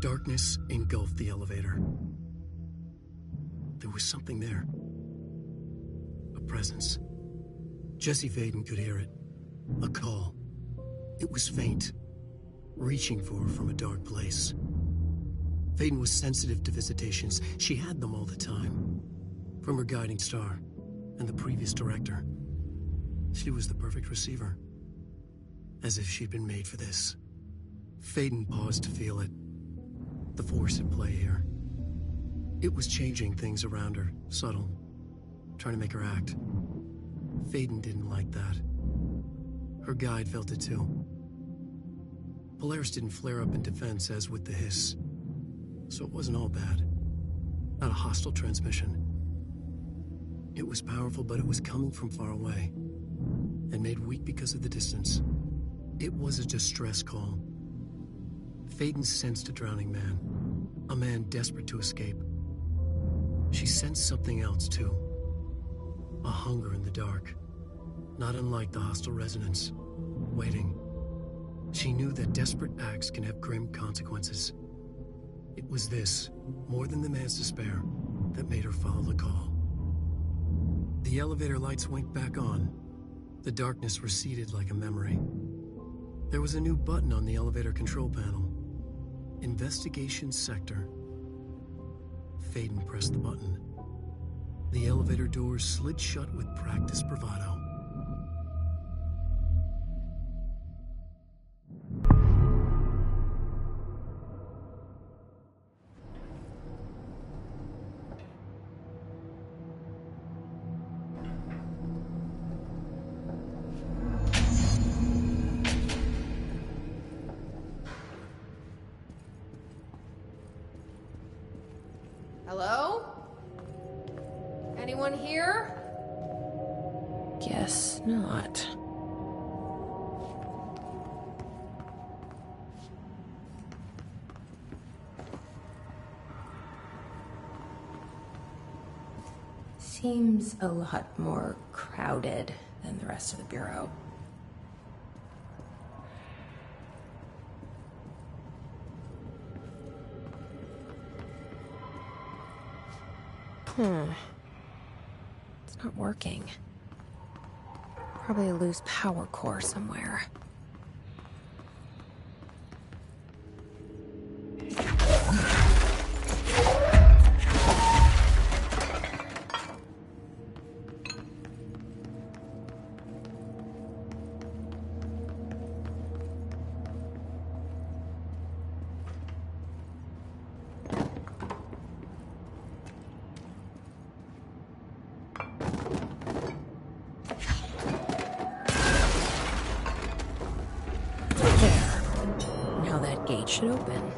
Darkness engulfed the elevator. There was something there. A presence. Jesse Faden could hear it. A call. It was faint, reaching for her from a dark place. Faden was sensitive to visitations. She had them all the time. From her guiding star and the previous director. She was the perfect receiver. As if she'd been made for this. Faden paused to feel it. The force at play here. It was changing things around her, subtle, trying to make her act. Faden didn't like that. Her guide felt it too. Polaris didn't flare up in defense as with the hiss, so it wasn't all bad. Not a hostile transmission. It was powerful, but it was coming from far away, and made weak because of the distance. It was a distress call. Faden sensed a drowning man, a man desperate to escape. She sensed something else, too. A hunger in the dark, not unlike the hostile resonance, waiting. She knew that desperate acts can have grim consequences. It was this, more than the man's despair, that made her follow the call. The elevator lights winked back on. The darkness receded like a memory. There was a new button on the elevator control panel. Investigation Sector. Faden pressed the button. The elevator doors slid shut with practiced bravado. Hello? Anyone here? Guess not. Seems a lot more crowded than the rest of the Bureau. It's not working. Probably a loose power core somewhere. Gate should open.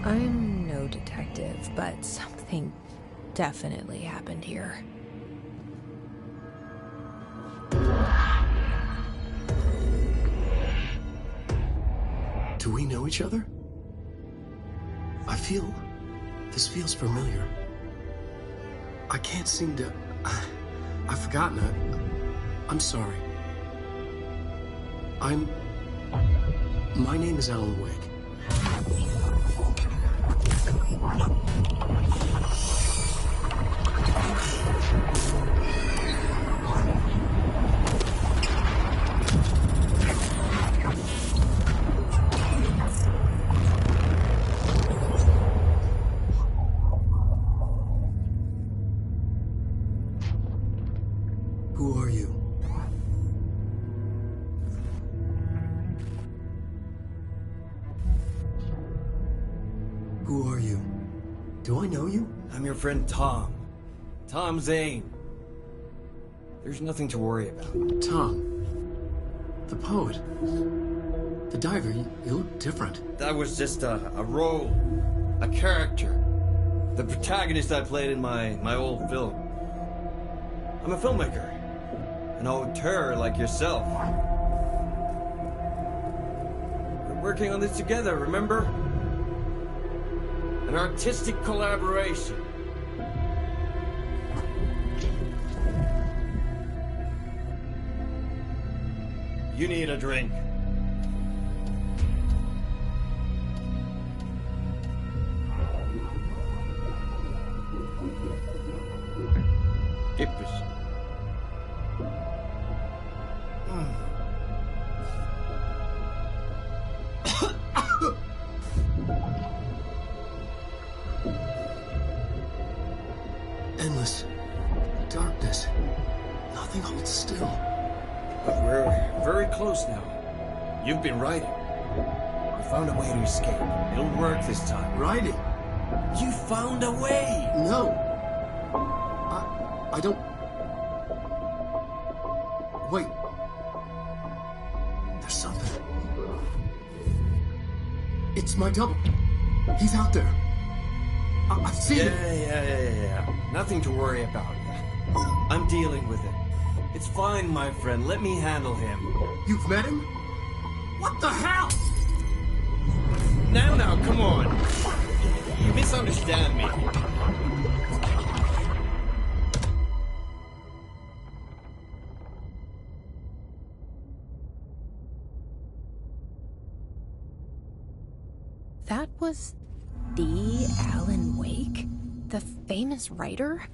I'm no detective, but something definitely happened here. Do we know each other? This feels familiar. I can't seem to... I've forgotten it. I'm sorry. My name is Alan Wake. Who are you? Who are you? Do I know you? I'm your friend Tom. Tom Zane. There's nothing to worry about. Tom. The poet. The diver. You look different. That was just a role. A character. The protagonist I played in my old film. I'm a filmmaker. An auteur like yourself. We're working on this together, remember? An artistic collaboration. You need a drink. Gibt's. Endless darkness. Nothing holds still. But we're very close now. You've been writing. You found a way to escape. It'll work this time. Riding? You found a way! No. I don't... Wait. There's something. It's my double. He's out there. I've seen it. Yeah. Nothing to worry about. I'm dealing with it. It's fine, my friend. Let me handle him. You've met him? What the hell? Now, come on. You misunderstand me. That was the Alan Wake? The famous writer?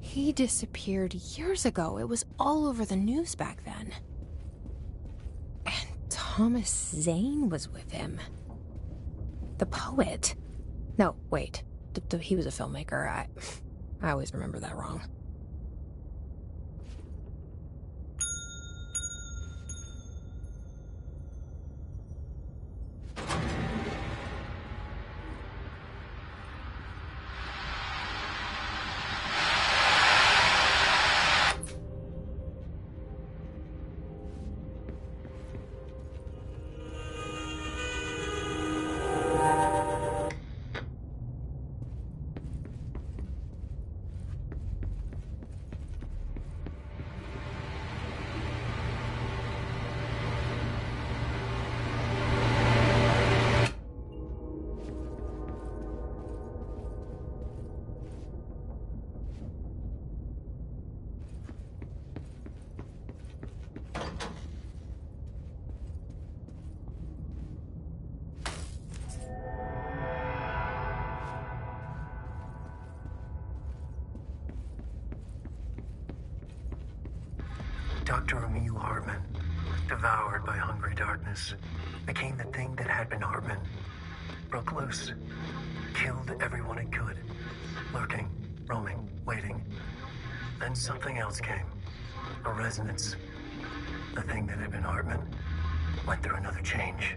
He disappeared years ago. It was all over the news back then. And Thomas Zane was with him. The poet. No, wait. He was a filmmaker. I always remember that wrong. Dr. Emil Hartman, devoured by hungry darkness, became the thing that had been Hartman. Broke loose, killed everyone it could, lurking, roaming, waiting. Then something else came, a resonance. The thing that had been Hartman went through another change.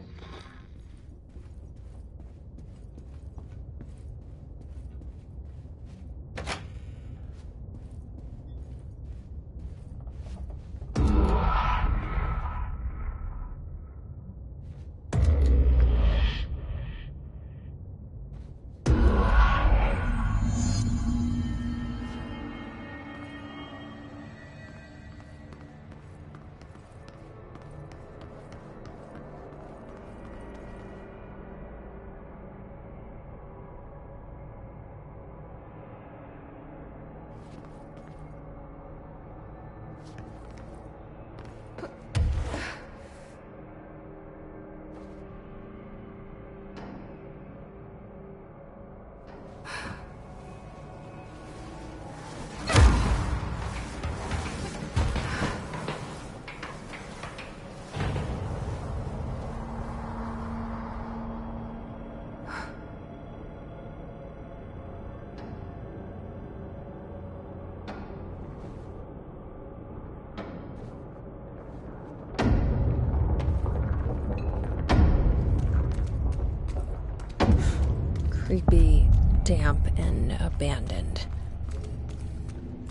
Creepy, damp, and abandoned.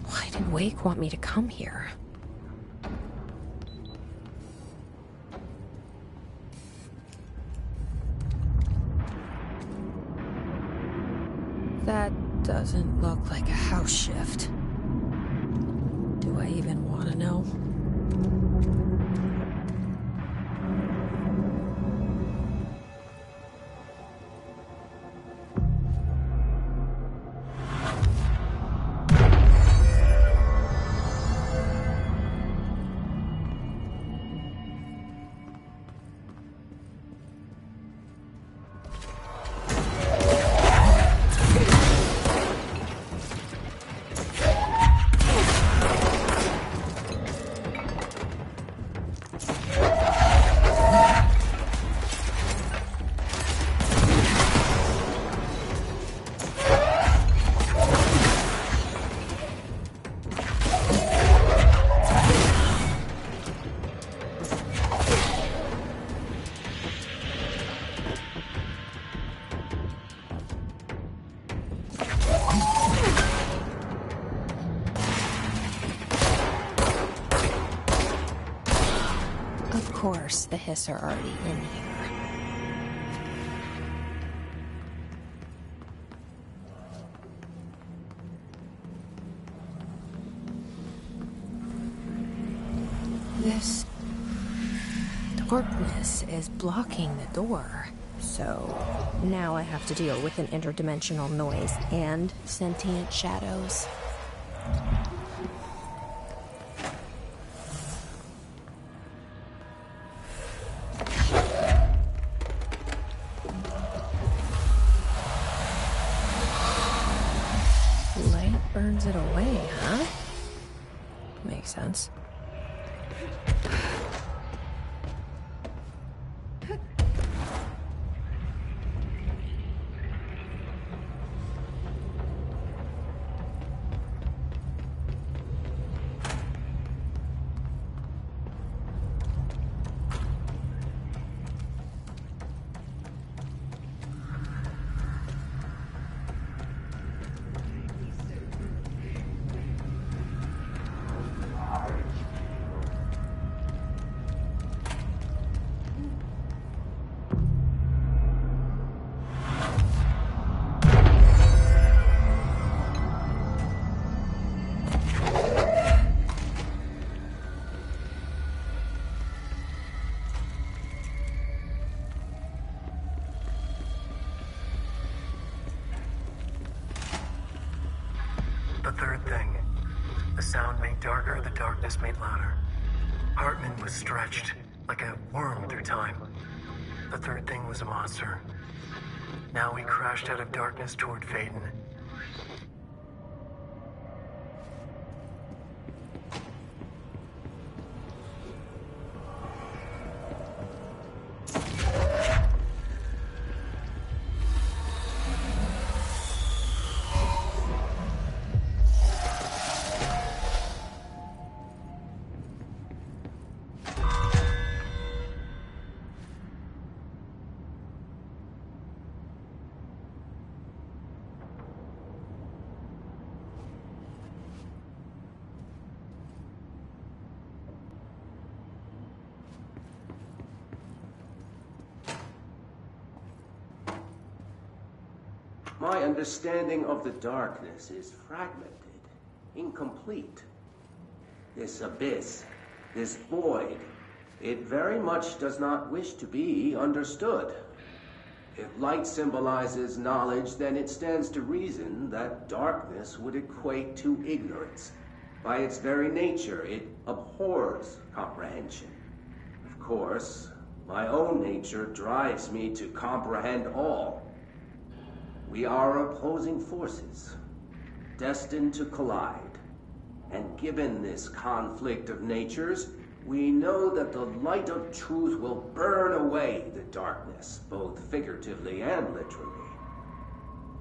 Why did Wake want me to come here? That Doesn't look like a house shift. Do I even want to know? Of course, the Hiss are already in here. This darkness is blocking the door. So now I have to deal with an interdimensional noise and sentient shadows. Light burns it away, huh? Makes sense. The third thing. The sound made darker, the darkness made louder. Hartman was stretched, like a worm through time. The third thing was a monster. Now we crashed out of darkness toward Phaeton. My understanding of the darkness is fragmented, incomplete. This abyss, this void, it very much does not wish to be understood. If light symbolizes knowledge, then it stands to reason that darkness would equate to ignorance. By its very nature, it abhors comprehension. Of course, my own nature drives me to comprehend all. We are opposing forces, destined to collide. And given this conflict of natures, we know that the light of truth will burn away the darkness, both figuratively and literally.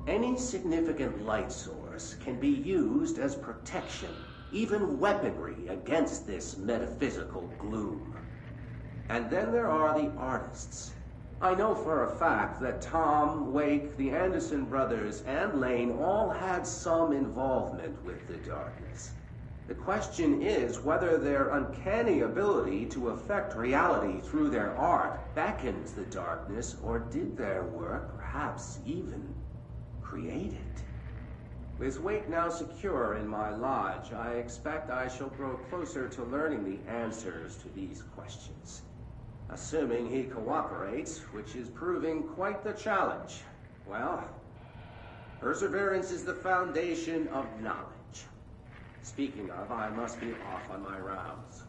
Any significant light source can be used as protection, even weaponry against this metaphysical gloom. And then there are the artists. I know for a fact that Tom, Wake, the Anderson brothers, and Lane all had some involvement with the darkness. The question is whether their uncanny ability to affect reality through their art beckons the darkness, or did their work perhaps even create it? With Wake now secure in my lodge, I expect I shall grow closer to learning the answers to these questions. Assuming he cooperates, which is proving quite the challenge. Well, perseverance is the foundation of knowledge. Speaking of, I must be off on my rounds.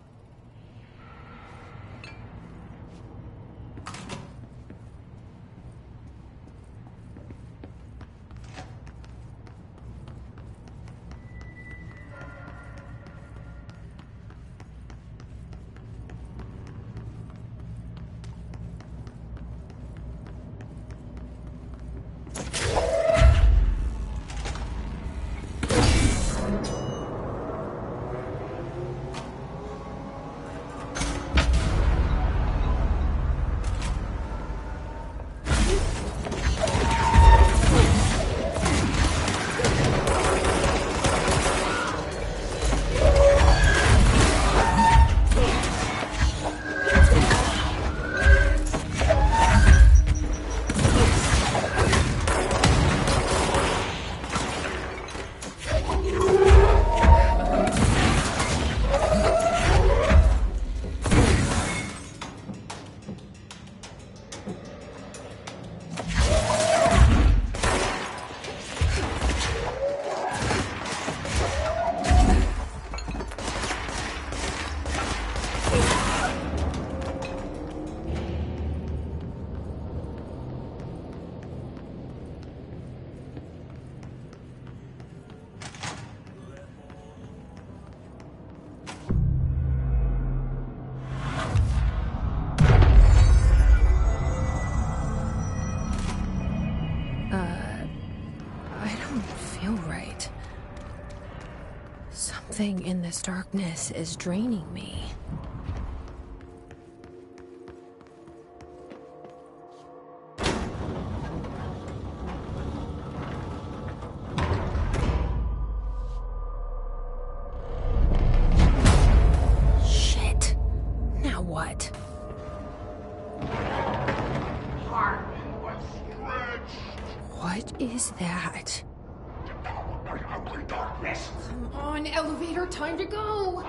Something in this darkness is draining me. Shit. Now what? What is that? Come on, elevator, time to go!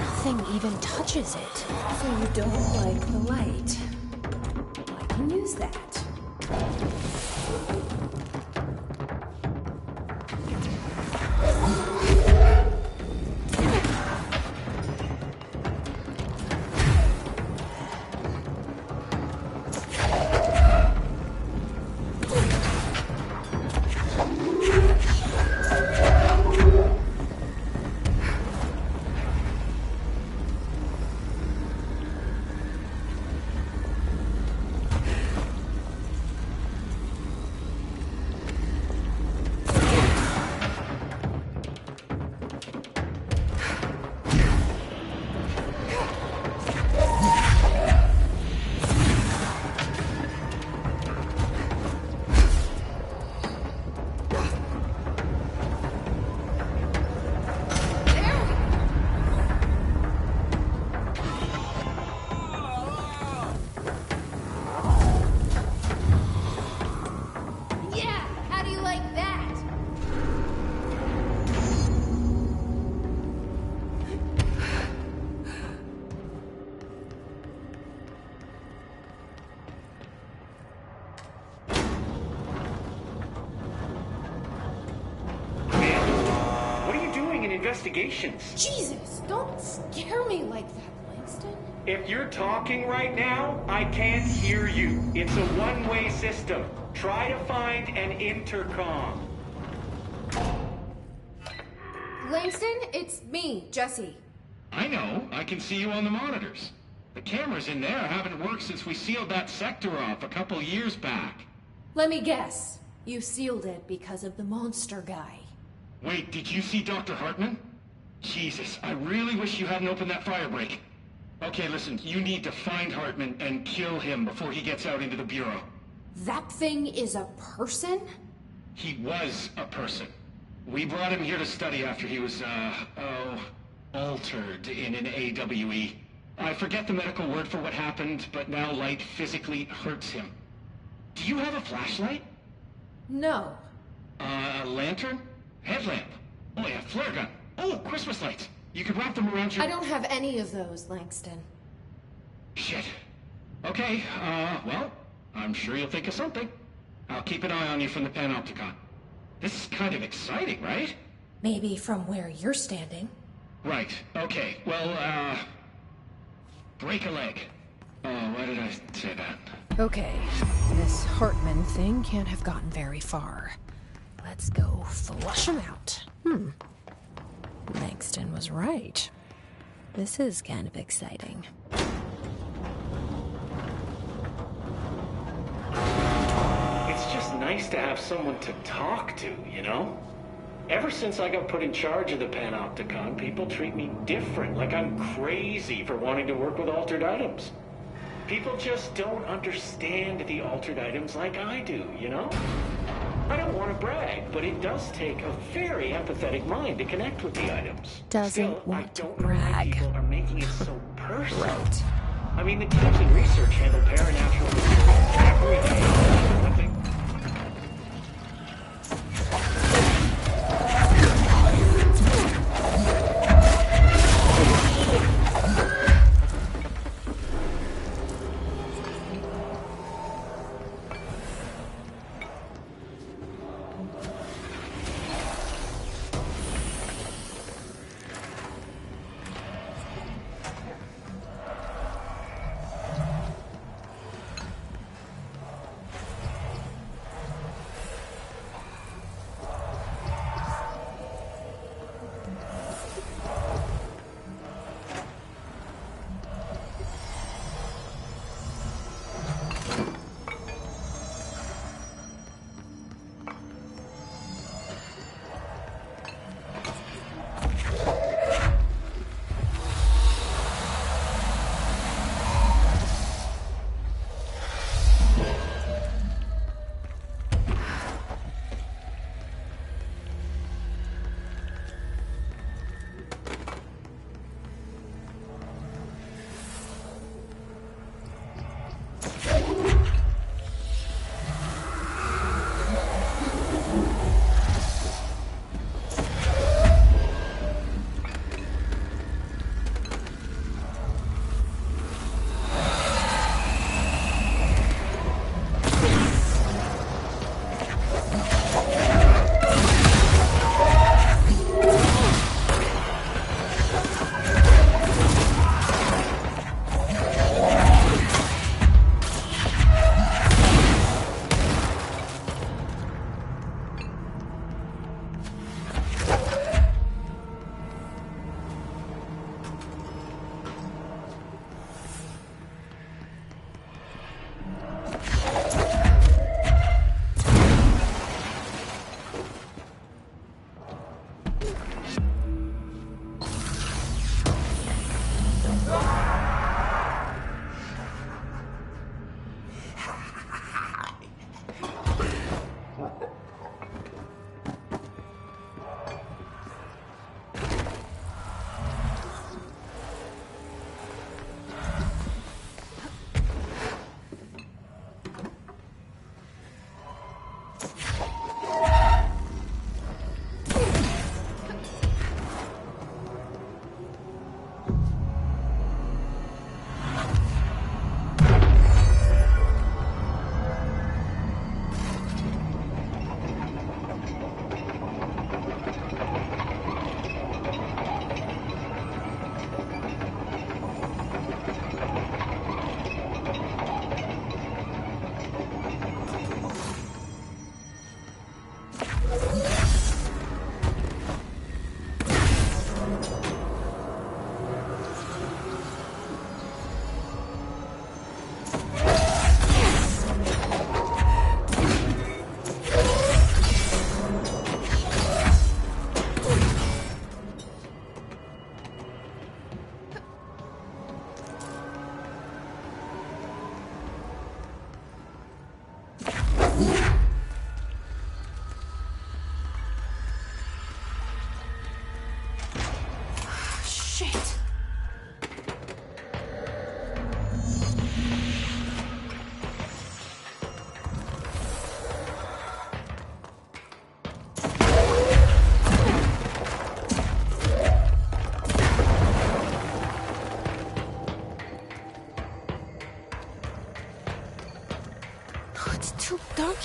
Nothing even touches it. So you don't like the light. I can use that. Investigations. Jesus, don't scare me like that, Langston. If you're talking right now, I can't hear you. It's a one-way system. Try to find an intercom. Langston, it's me, Jesse. I know. I can see you on the monitors. The cameras in there haven't worked since we sealed that sector off a couple years back. Let me guess. You sealed it because of the monster guy. Wait, did you see Dr. Hartman? Jesus, I really wish you hadn't opened that fire break. Okay, listen, you need to find Hartman and kill him before he gets out into the Bureau. That thing is a person? He was a person. We brought him here to study after he was, altered in an AWE. I forget the medical word for what happened, but now light physically hurts him. Do you have a flashlight? No. A lantern? Headlamp? Oh yeah, flare gun. Oh, Christmas lights. You could wrap them around your... I don't have any of those, Langston. Shit. Okay, well, I'm sure you'll think of something. I'll keep an eye on you from the Panopticon. This is kind of exciting, right? Maybe from where you're standing. Right, okay. Well, break a leg. Oh, why did I say that? Okay, this Hartman thing can't have gotten very far. Let's go flush him out. Langston was right. This is kind of exciting. It's just nice to have someone to talk to, you know? Ever since I got put in charge of the Panopticon, people treat me different, like I'm crazy for wanting to work with altered items. People just don't understand the altered items like I do, you know? I don't want to brag, but it does take a very empathetic mind to connect with the items. Doesn't want to brag. People are making it so personal. Right. I mean, the teams in research handle paranatural materials every day. Nothing.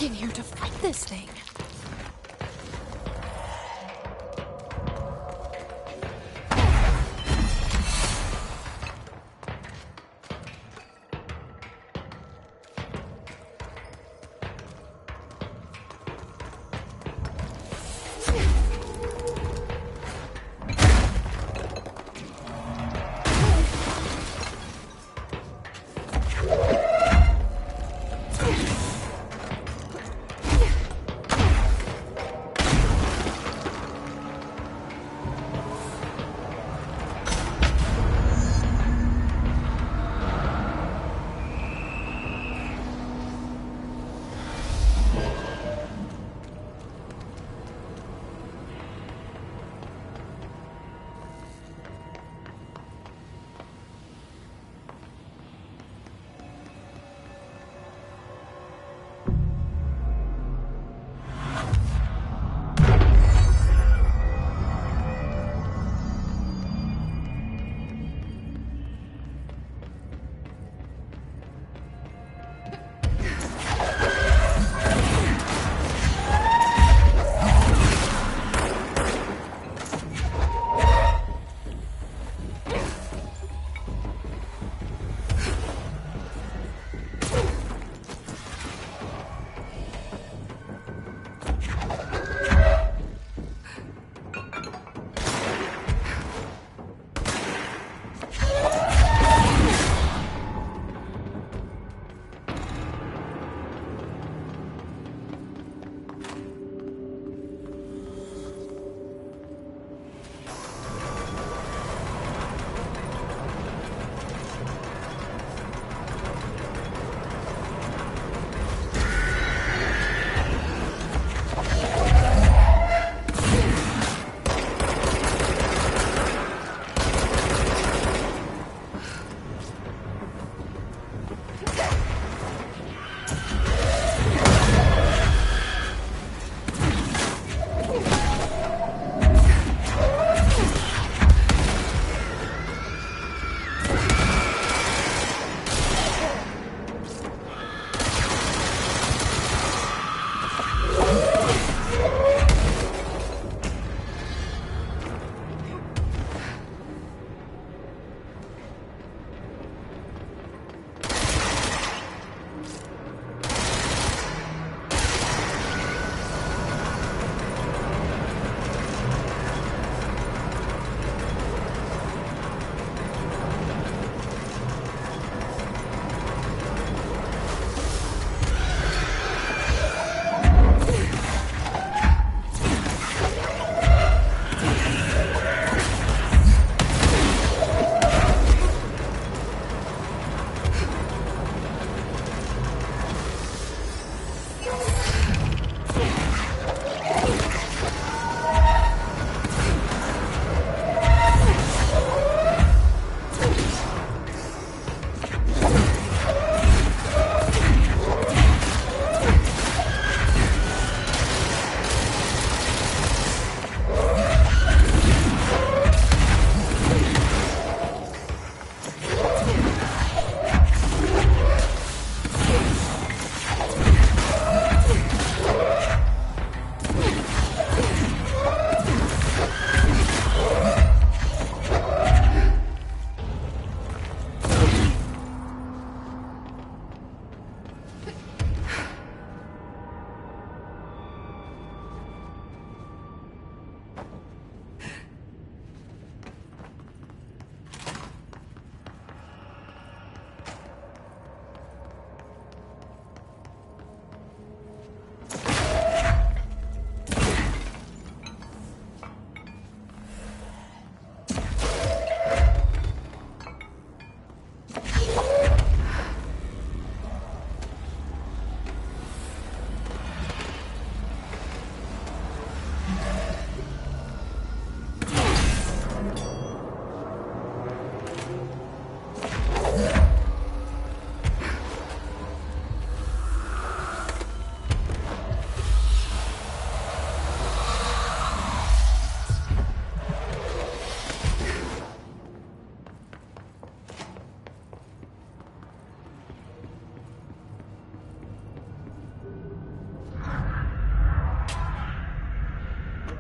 in here to fight this thing?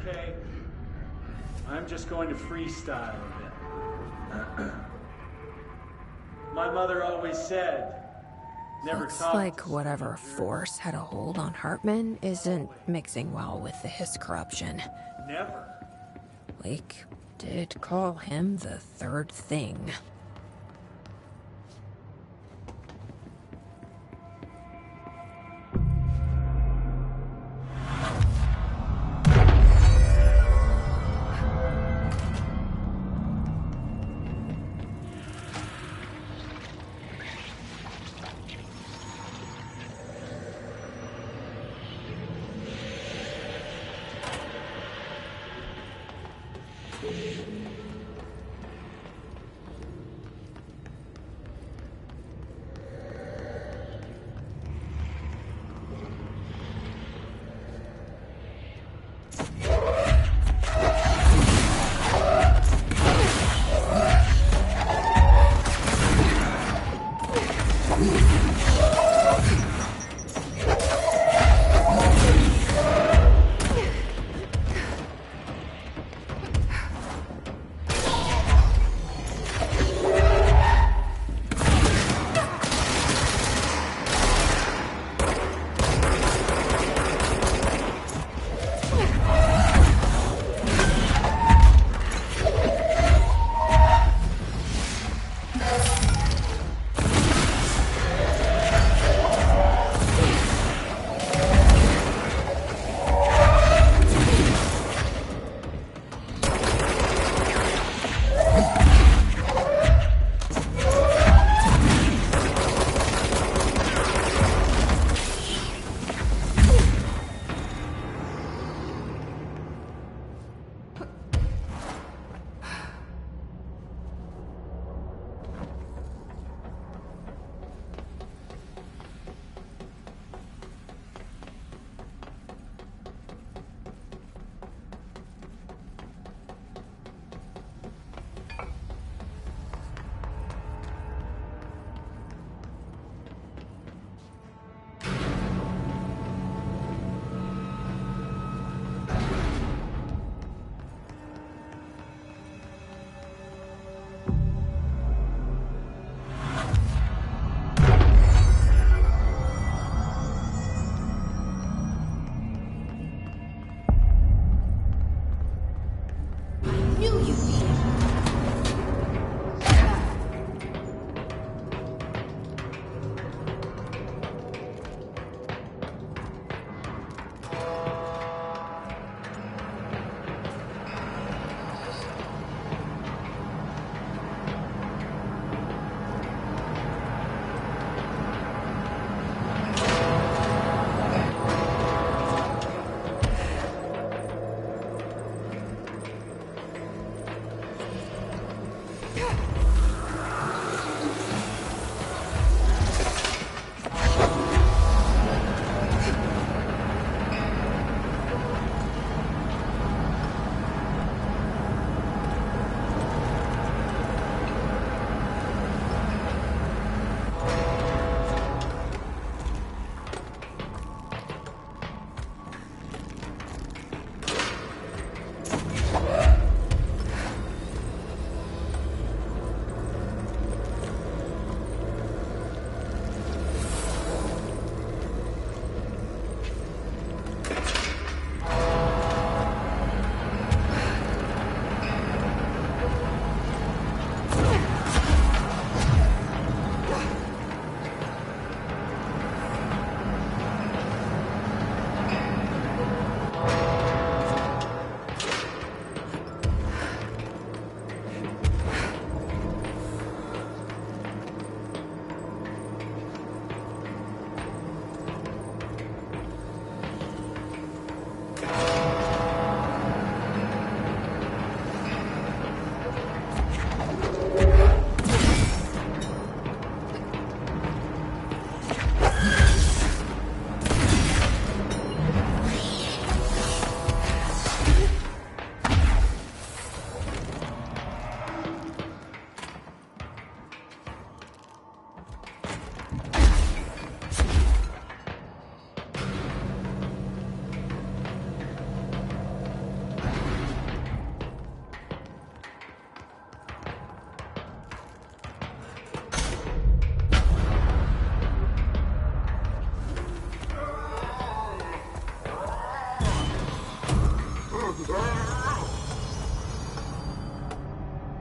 okay? I'm just going to freestyle a bit. My mother always said, never Looks talk like to whatever strangers. force had a hold on Hartman isn't mixing well with the Hiss corruption. Never. Wake did call him the third thing.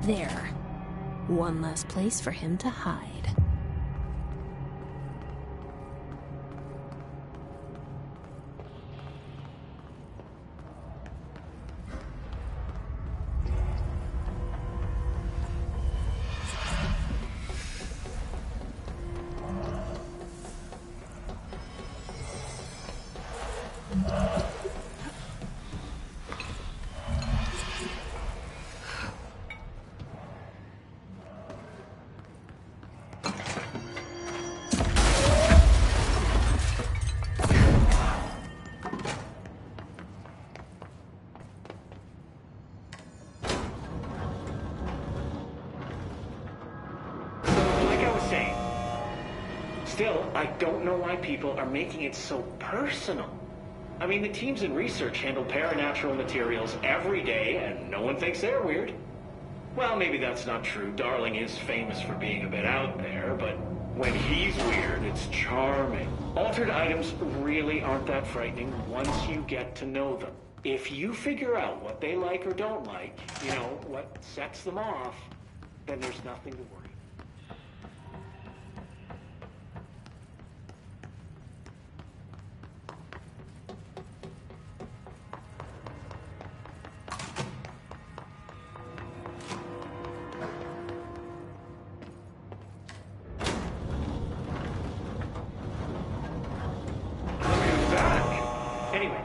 There. One less place for him to hide. Still, I don't know why people are making it so personal. I mean, the teams in research handle paranatural materials every day, and no one thinks they're weird. Well, maybe that's not true. Darling is famous for being a bit out there, but when he's weird, it's charming. Altered items really aren't that frightening once you get to know them. If you figure out what they like or don't like, you know, what sets them off, then there's nothing to worry.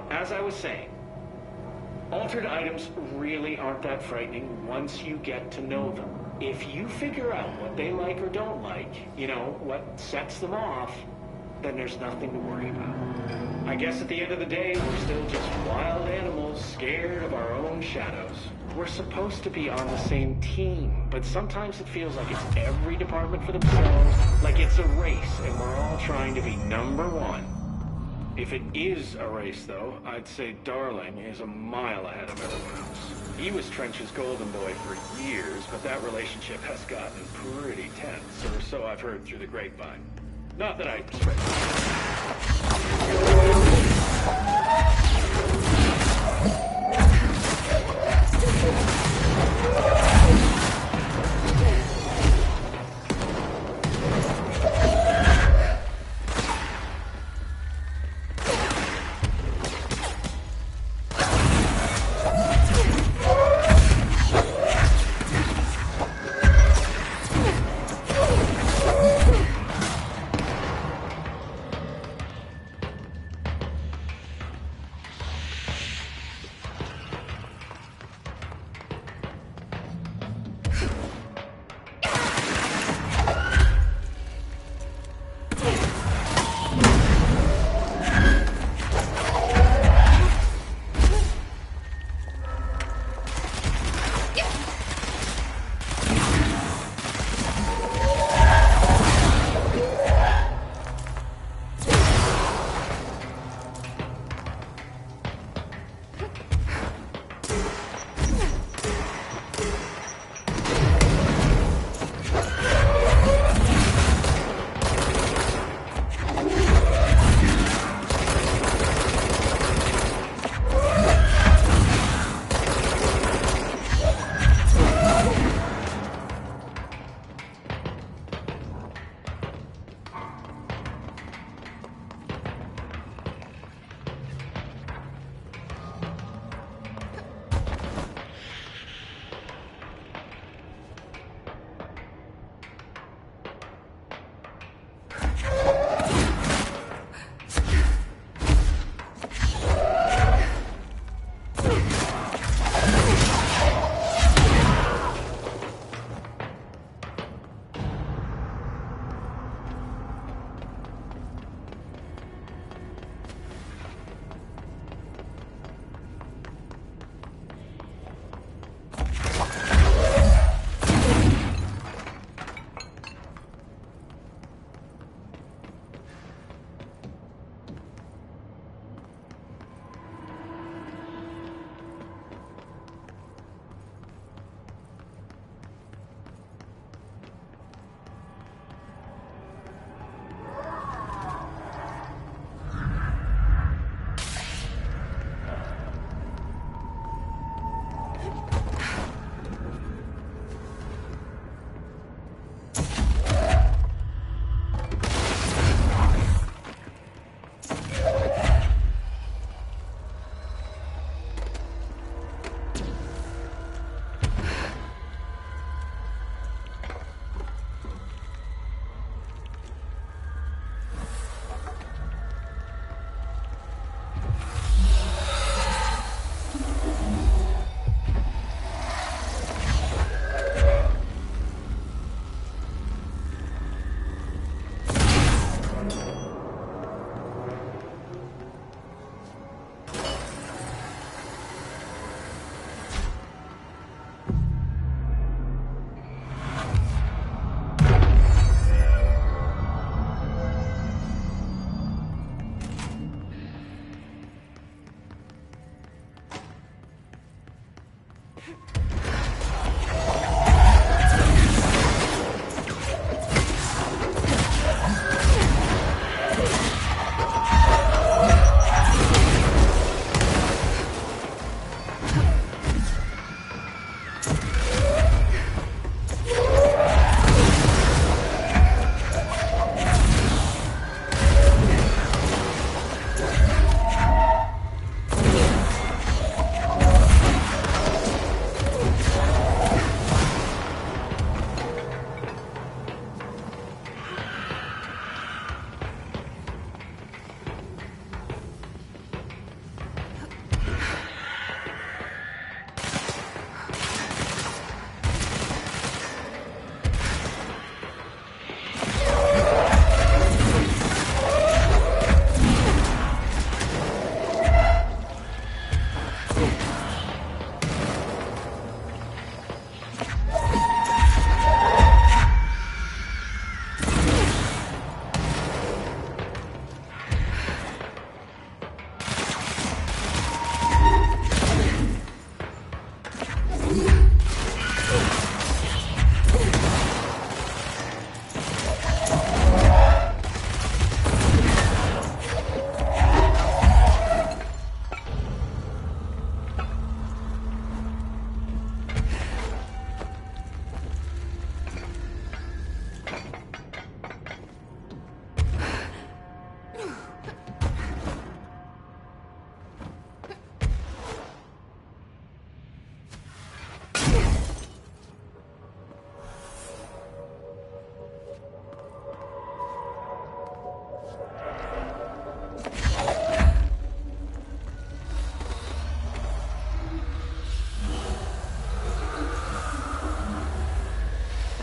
As I was saying, altered items really aren't that frightening once you get to know them. If you figure out what they like or don't like, you know, what sets them off, then there's nothing to worry about. I guess at the end of the day, we're still just wild animals scared of our own shadows. We're supposed to be on the same team, but sometimes it feels like it's every department for themselves, like it's a race and we're all trying to be number one. If it is a race, though, I'd say Darling is a mile ahead of everyone else. He was Trench's golden boy for years, but that relationship has gotten pretty tense, or so I've heard through the grapevine. Not that I expect.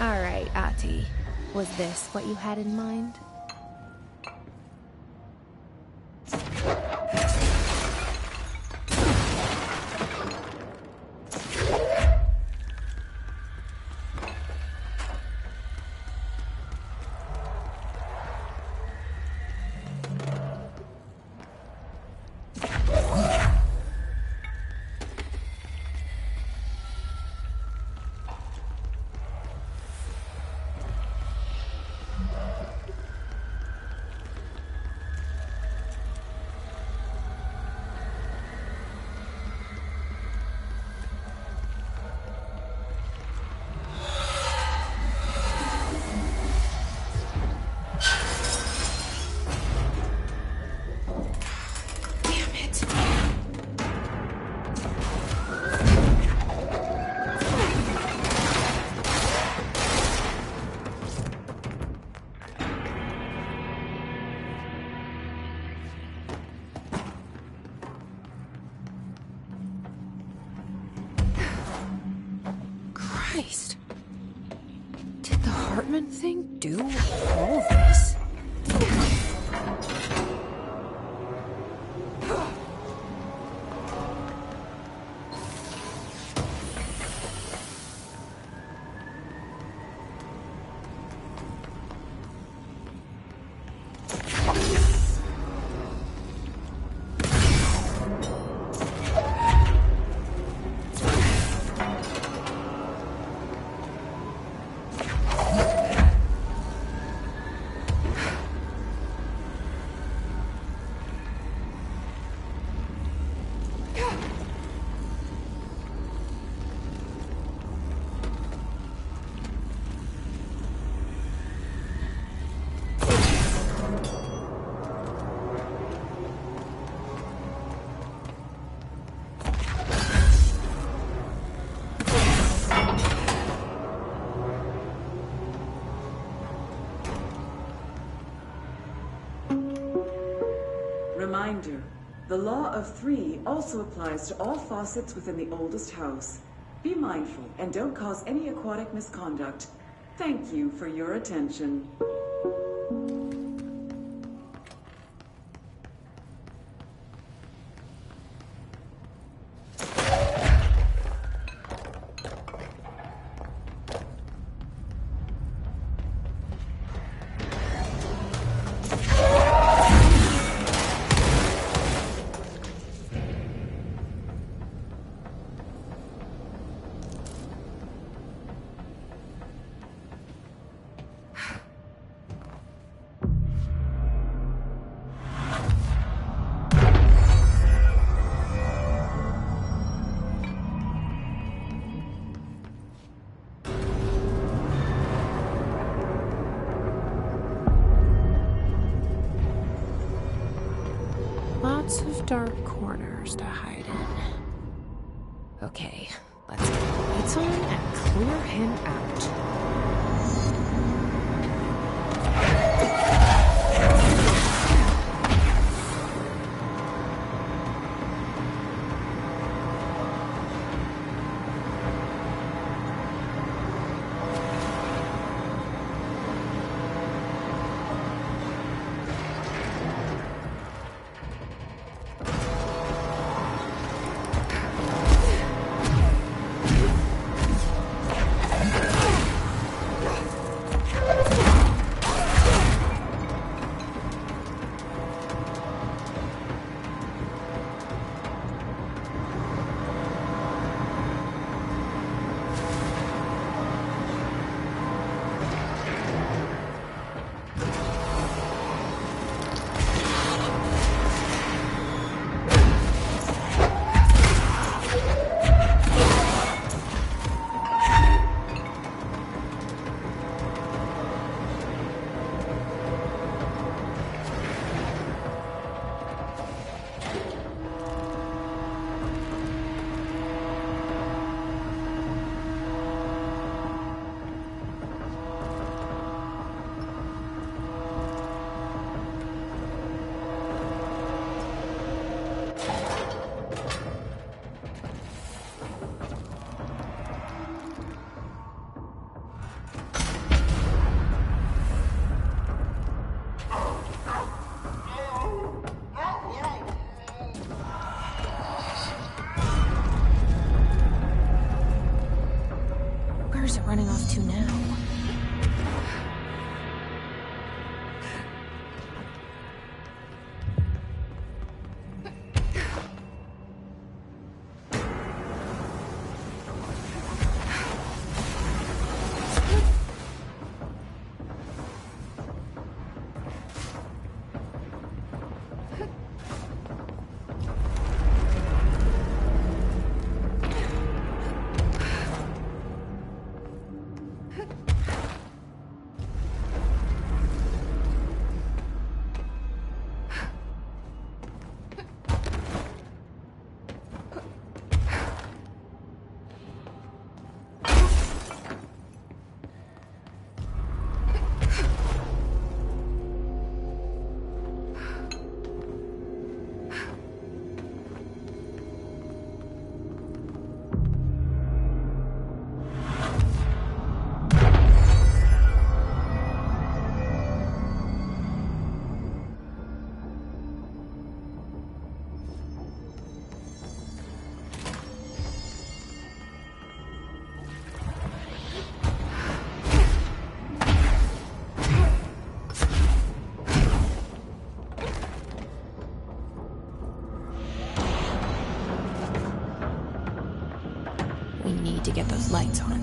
Alright, Ahti. Was this what you had in mind? Christ. Did the Hartman thing do all this? Reminder, the law of three also applies to all faucets within the oldest house. Be mindful and don't cause any aquatic misconduct. Thank you for your attention. Lots of dark corners to hide in. Okay, let's get the lights on and clear him out. Where's it running off to now? We need to get those lights on.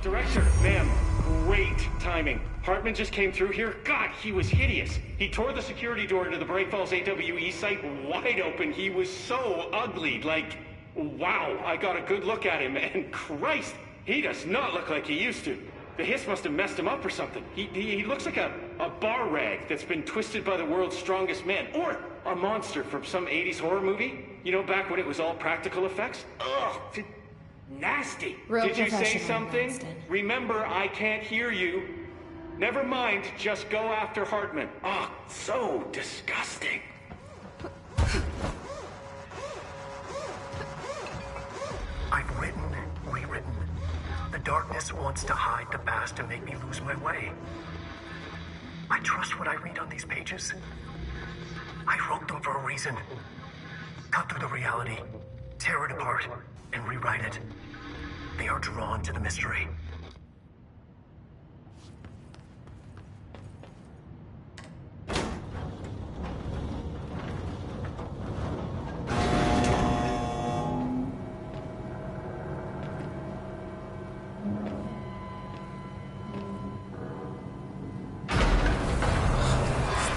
Director, ma'am, great timing. Hartman just came through here. God, he was hideous. He tore the security door into the Bright Falls AWE site wide open. He was so ugly. Like, wow, I got a good look at him, and Christ, he does not look like he used to. The hiss must have messed him up or something. He looks like a bar rag that's been twisted by the world's strongest man. Or a monster from some 80s horror movie. You know, back when it was all practical effects? Ugh, nasty. Real Did you say professional, something? Winston. Remember, I can't hear you. Never mind, just go after Hartman. Oh, so disgusting. I've written, rewritten. The darkness wants to hide the past and make me lose my way. I trust what I read on these pages. I wrote them for a reason. Cut through the reality, tear it apart, and rewrite it. They are drawn to the mystery.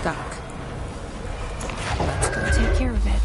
Stuck. Let's go take care of it.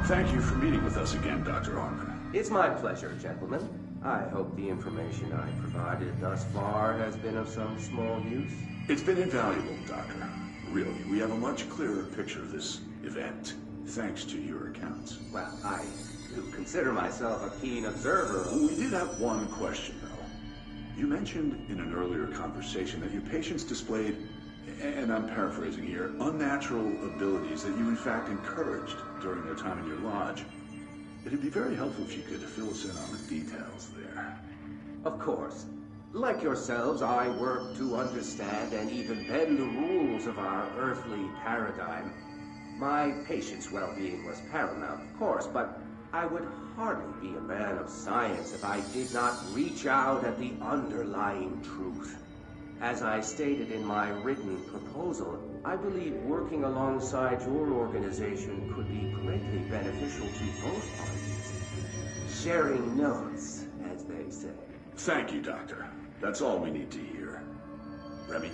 Thank you for meeting with us again, Dr. Hartman. It's my pleasure, gentlemen. I hope the information I provided thus far has been of some small use. It's been invaluable, Doctor. Really, we have a much clearer picture of this event, thanks to your accounts. Well, I do consider myself a keen observer. We did have one question, though. You mentioned in an earlier conversation that your patients displayed, and I'm paraphrasing here, unnatural abilities that you in fact encouraged during their time in your lodge. It'd be very helpful if you could fill us in on the details there. Of course. Like yourselves, I work to understand and even bend the rules of our earthly paradigm. My patient's well-being was paramount, of course, but I would hardly be a man of science if I did not reach out at the underlying truth. As I stated in my written proposal, I believe working alongside your organization could be greatly beneficial to both parties. Sharing notes, as they say. Thank you, Doctor. That's all we need to hear. Remy?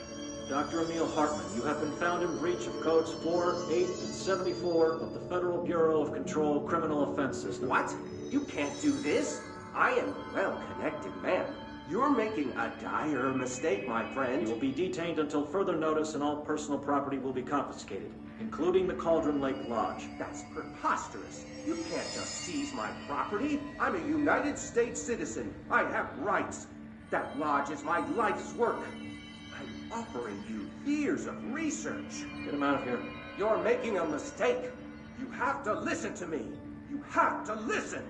Dr. Emil Hartman, you have been found in breach of Codes 4, 8, and 74 of the Federal Bureau of Control Criminal Offense System. What? You can't do this. I am a well-connected man. You're making a dire mistake, my friend. You will be detained until further notice and all personal property will be confiscated. including the Cauldron Lake Lodge. That's preposterous. You can't just seize my property. I'm a United States citizen. I have rights. That lodge is my life's work. I'm offering you years of research. Get him out of here. You're making a mistake. You have to listen to me. You have to listen.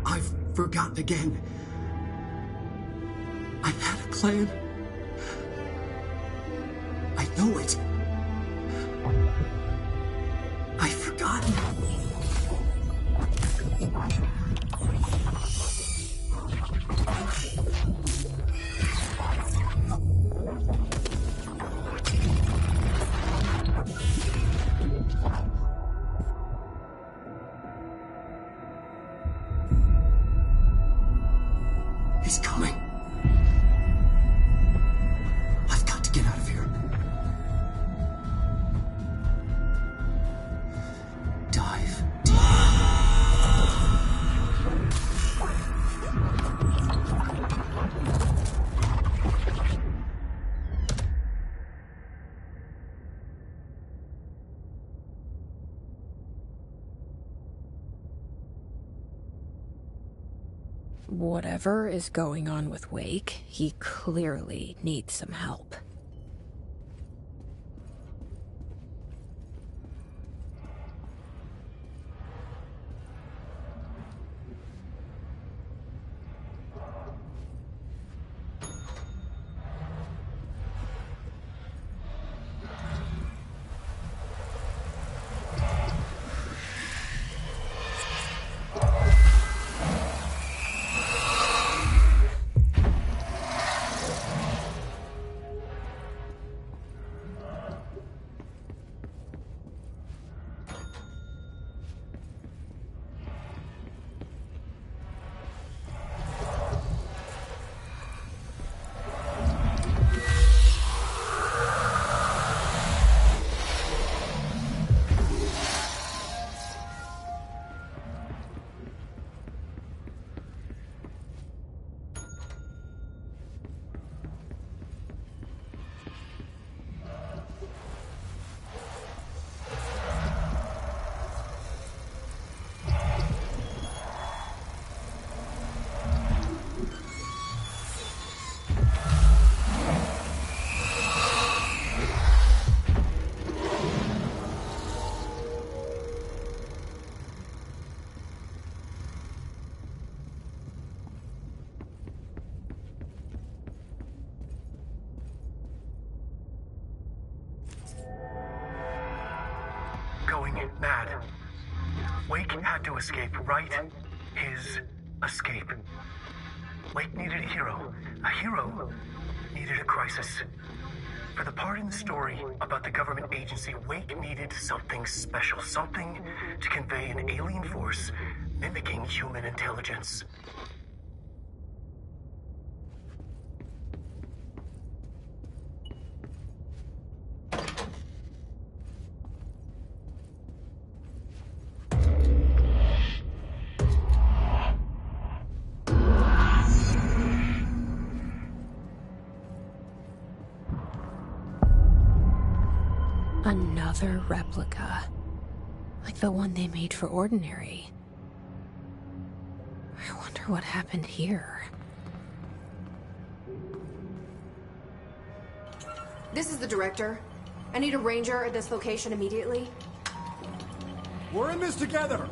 I've forgotten again. I had a plan. I know it. I've forgotten. He's coming. I've got to get out of here. Dive deep. Whatever is going on with Wake, he clearly needs some help. Going mad. Wake had to escape, right? His escape. Wake needed a hero. A hero needed a crisis. For the part in the story about the government agency, Wake needed something special. Something to convey an alien force mimicking human intelligence. Another replica. Like the one they made for Ordinary. I wonder what happened here. This is the director. I need a ranger at this location immediately. We're in this together!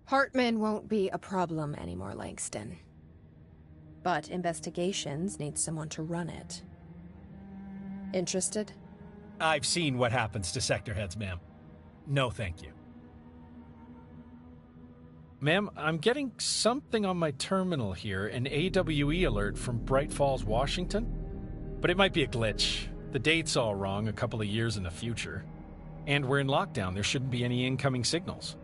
Hartman won't be a problem anymore, Langston. But investigations need someone to run it. Interested? I've seen what happens to sector heads, ma'am. No, thank you. Ma'am, I'm getting something on my terminal here, an AWE alert from Bright Falls, Washington. But it might be a glitch. The date's all wrong, a couple of years in the future. And we're in lockdown, there shouldn't be any incoming signals.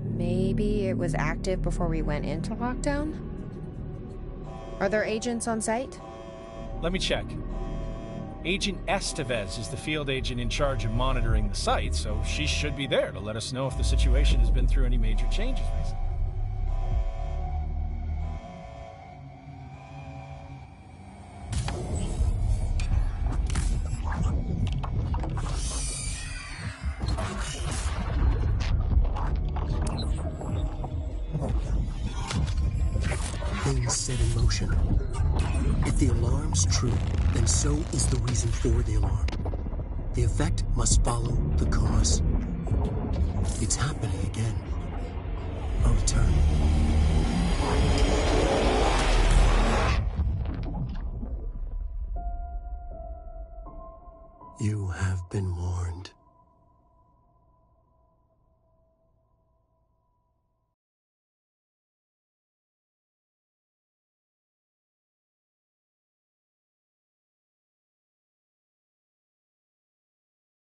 Maybe it was active before we went into lockdown? Are there agents on site? Let me check. Agent Estevez is the field agent in charge of monitoring the site, so she should be there to let us know if the situation has been through any major changes recently. Things set in motion. If the alarm's true, then so is the reason for the alarm. The effect must follow the cause. It's happening again. A return. You have been warned.